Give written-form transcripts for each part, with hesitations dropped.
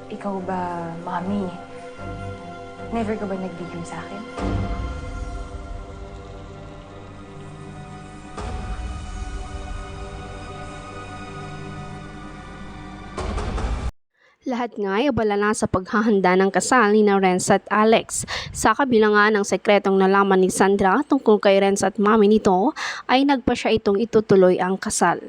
Ikaw ba, Mami, never ka ba naglihim sa akin? Lahat nga ay abala na sa paghahanda ng kasal ni Renz at Alex. Sa kabila nga ng sekretong nalaman ni Sandra tungkol kay Renz at mami nito, ay nagpa siya itong itutuloy ang kasal.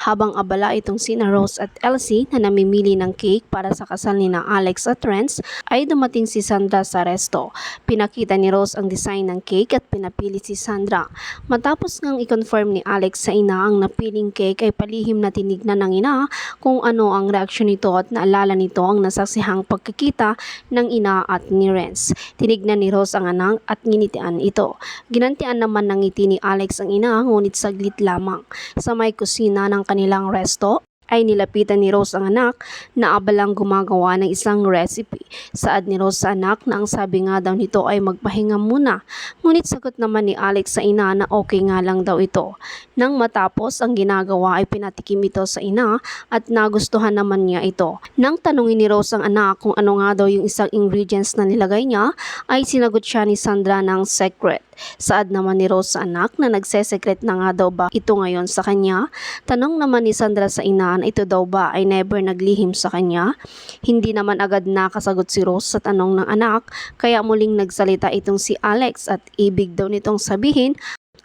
Habang abala itong sina Rose at Elsie na namimili ng cake para sa kasal ni na Alex at Renz, ay dumating si Sandra sa resto. Pinakita ni Rose ang design ng cake at pinapili si Sandra. Matapos ngang i-confirm ni Alex sa ina ang napiling cake, ay palihim na tinignan ng ina kung ano ang reaksyon nito at naalala nito ang nasaksihang pagkikita ng ina at ni Renz. Tinignan ni Rose ang anak at nginitian ito. Ginantian naman ng ngiti ni Alex ang ina, ngunit saglit lamang. Sa may kusina ng kanilang resto, ay nilapitan ni Rose ang anak na abalang gumagawa ng isang recipe. Saad ni Rose sa anak na ang sabi nga daw nito ay magpahinga muna. Ngunit sagot naman ni Alex sa ina na okay nga lang daw ito. Nang matapos ang ginagawa, ay pinatikim ito sa ina at nagustuhan naman niya ito. Nang tanungin ni Rose ang anak kung ano nga daw yung isang ingredients na nilagay niya, ay sinagot siya ni Sandra ng secret. Saad naman ni Rose sa anak na nagsesekret na nga daw ba ito ngayon sa kanya. Tanong naman ni Sandra sa ina na ito daw ba ay never naglihim sa kanya. Hindi naman agad nakasagot si Rose sa tanong ng anak, kaya muling nagsalita itong si Alex at ibig daw nitong sabihin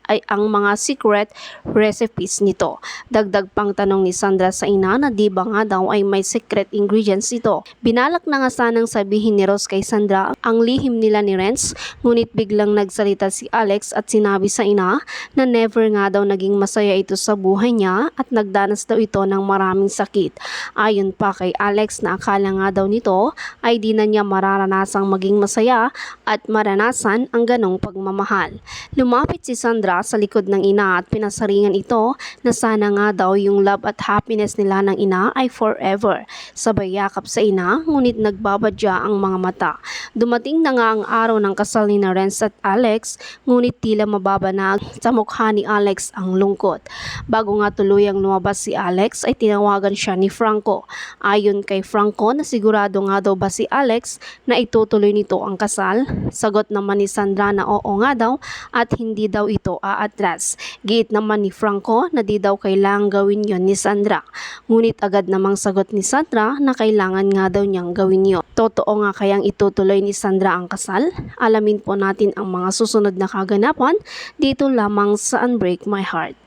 ay ang mga secret recipes nito. Dagdag pang tanong ni Sandra sa ina na di ba nga daw ay may secret ingredients ito. Binalak na nga sanang sabihin ni Rose kay Sandra ang lihim nila ni Renz, ngunit biglang nagsalita si Alex at sinabi sa ina na never nga daw naging masaya ito sa buhay niya at nagdanas daw ito ng maraming sakit. Ayon pa kay Alex na akala nga daw nito ay di na niya mararanasang maging masaya at maranasan ang ganong pagmamahal. Lumapit si Sandra sa likod ng ina at pinasaringan ito na sana nga daw yung love at happiness nila ng ina ay forever. Sabay yakap sa ina, ngunit nagbabadya ang mga mata. Dumating na nga ang araw ng kasal ni Renz at Alex, ngunit tila mababanag sa mukha ni Alex ang lungkot. Bago nga tuluyang lumabas si Alex, ay tinawagan siya ni Franco. Ayon kay Franco na sigurado nga daw ba si Alex na itutuloy nito ang kasal. Sagot naman ni Sandra na oo nga daw at hindi daw ito aatras. Giit naman ni Franco na di daw kailangang gawin yon ni Sandra. Ngunit agad namang sagot ni Sandra na kailangan nga daw niyang gawin yon. Totoo nga kayang itutuloy ni Sandra ang kasal? Alamin po natin ang mga susunod na kaganapan dito lamang sa Unbreak My Heart.